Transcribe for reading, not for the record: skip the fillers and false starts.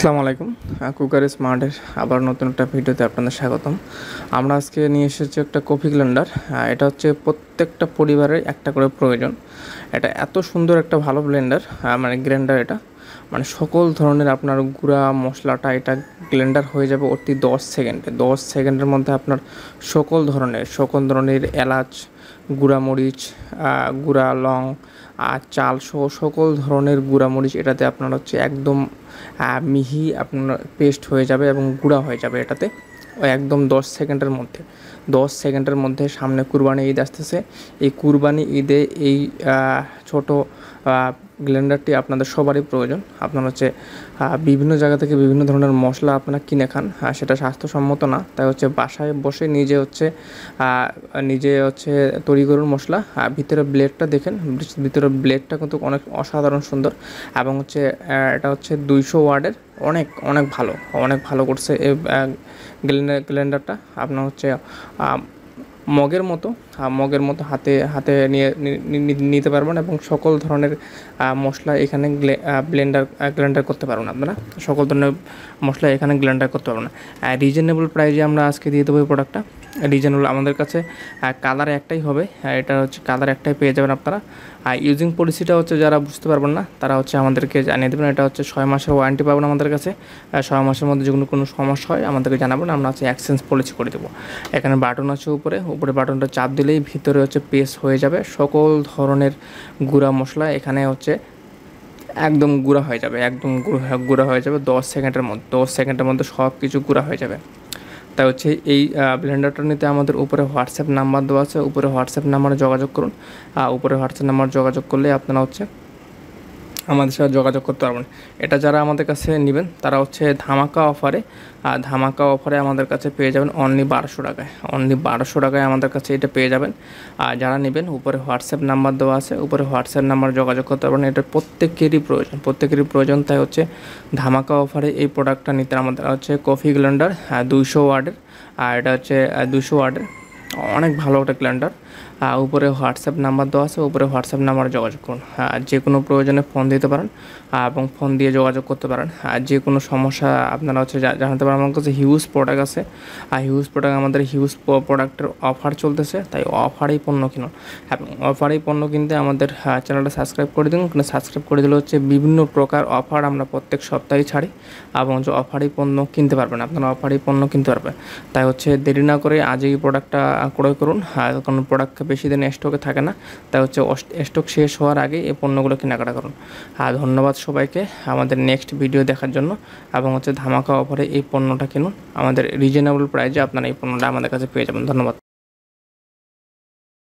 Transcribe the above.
আসসালামু আলাইকুম। কুকার স্মার্টের আবার নতুন একটা ভিডিওতে আপনাদের স্বাগতম। আমরা আজকে নিয়ে এসেছি একটা কফি ব্লেন্ডার। এটা হচ্ছে প্রত্যেকটা পরিবারের একটা করে প্রয়োজন। এটা এত সুন্দর একটা ভালো ব্লেন্ডার, মানে গ্রাইন্ডার। এটা মানে সকল ধরনের আপনার গুঁড়া মশলাটা এটা ব্লেন্ডার হয়ে যাবে অতি 10 সেকেন্ডে। 10 সেকেন্ডের মধ্যে আপনার সকল ধরনের এলাচ, গুঁড়া মরিচ, গুঁড়া লং আর চাল সহ সকল ধরনের গুঁড়া মরিচ এটাতে আপনার হচ্ছে একদম মিহি আপনার পেস্ট হয়ে যাবে এবং গুঁড়া হয়ে যাবে এটাতে ওই একদম 10 সেকেন্ডের মধ্যে। সামনে কুরবানি ঈদ আসতেছে। এই কুরবানি ঈদে এই ছোট ব্লেন্ডারটি আপনাদের সবারই প্রয়োজন। আপনার হচ্ছে বিভিন্ন জায়গা থেকে বিভিন্ন ধরনের মশলা আপনারা কিনে খান, সেটা স্বাস্থ্যসম্মত না। তাই হচ্ছে বাসায় বসে নিজে হচ্ছে তৈরি করুন মশলা। ভিতরে ব্লেডটা দেখেন, ভিতরে ব্লেডটা কিন্তু অনেক অসাধারণ সুন্দর এবং হচ্ছে এটা হচ্ছে 200 ওয়াটের। অনেক ভালো করছে এই গ্লেন্ডারটা। আপনার হচ্ছে মগের মতো হাতে হাতে নিতে পারবেন এবং সকল ধরনের মশলা এখানে গ্লেন্ডার করতে পারবেন। আপনারা সকল ধরনের মশলা এখানে গ্লেন্ডার করতে পারবেন। রিজনেবল প্রাইজে আমরা আজকে দিয়ে দেবো এই প্রোডাক্টটা। রিজনেবল আমাদের কাছে কালার একটাই হবে, এটা হচ্ছে কালার একটাই পেয়ে যাবেন আপনারা। আর ইউজিং পলিসিটা হচ্ছে যারা বুঝতে পারবেন না তারা হচ্ছে আমাদেরকে জানিয়ে দেবেন। এটা হচ্ছে 6 মাসের ওয়ারেন্টি পাবেন আমাদের কাছে। 6 মাসের মধ্যে যদি কোনো সমস্যা হয় আমাদেরকে জানাবেন, আমরা হচ্ছে এক্সচেঞ্জ পলিসি করে দেবো। এখানে বাটন আছে উপরে বাটনটা চাপ দিলেই ভিতরে হচ্ছে পেস্ট হয়ে যাবে সকল ধরনের গুঁড়া মশলা। এখানে হচ্ছে একদম গুঁড়া হয়ে যাবে, একদম গুঁড়া হয়ে যাবে 10 সেকেন্ডের মধ্যে সব কিছু গুঁড়া হয়ে যাবে। তাই হচ্ছে এই ব্লেন্ডারটা নিতে আমাদের উপরে হোয়াটসঅ্যাপ নাম্বার দেওয়া আছে, উপরে হোয়াটসঅ্যাপ নাম্বারে যোগাযোগ করুন। উপরে হোয়াটসঅ্যাপ নাম্বার যোগাযোগ করলে আপনারা হচ্ছে আমাদের সাথে যোগাযোগ করতে পারবেন। এটা যারা আমাদের কাছে নেবেন তারা হচ্ছে ধামাকা অফারে আমাদের কাছে পেয়ে যাবেন অনলি 1200 টাকায় আমাদের কাছে এটা পেয়ে যাবেন। আর যারা নেবেন উপরে হোয়াটসঅ্যাপ নাম্বার দেওয়া আছে, উপরে হোয়াটসঅ্যাপ নাম্বারে যোগাযোগ করতে পারবেন। এটা প্রত্যেকেরই প্রয়োজন। তাই হচ্ছে ধামাকা অফারে এই প্রোডাক্টটা নিতে আমাদের হচ্ছে কফি গ্লেন্ডার 200 ওয়াটের। আর এটা হচ্ছে 200 ওয়াটের অনেক ভালো একটা গ্লেন্ডার। উপরে হোয়াটসঅ্যাপ নাম্বার দেওয়া আছে, উপরে হোয়াটসঅ্যাপ নাম্বারে যোগাযোগ করুন। যে কোনো প্রয়োজনে ফোন দিতে পারেন এবং ফোন দিয়ে যোগাযোগ করতে পারেন। যে কোনো সমস্যা আপনারা হচ্ছে জানাতে পারেন। আমার কাছে হিউজ প্রোডাক্ট আছে, আমাদের হিউজ প্রোডাক্টের অফার চলতেছে। তাই অফারেই পণ্য কিনুন এবং অফারেই পণ্য কিনতে আমাদের চ্যানেলটা সাবস্ক্রাইব করে দিন। সাবস্ক্রাইব করে দিলে হচ্ছে বিভিন্ন প্রকার অফার আমরা প্রত্যেক সপ্তাহে ছাড়ি এবং যে অফারেই পণ্য কিনতে পারবেন, আপনারা অফারেই পণ্য কিনতে পারবেন। তাই হচ্ছে দেরি না করে আজই প্রোডাক্টটা ক্রয় করুন। কারণ প্রোডাক্ট বেশি দিন স্টকে থাকে না। তাই হচ্ছে স্টক শেষ হওয়ার আগে এই পণ্যগুলো কেনাকাটা করুন। ধন্যবাদ সবাইকে আমাদের নেক্সট ভিডিও দেখার জন্য এবং হচ্ছে ধামাকা অফারে এই পণ্যটা কিনুন। আমাদের রিজনেবল প্রাইসে আপনারা এই পণ্যটা আমাদের কাছে পেয়ে যাবেন। ধন্যবাদ।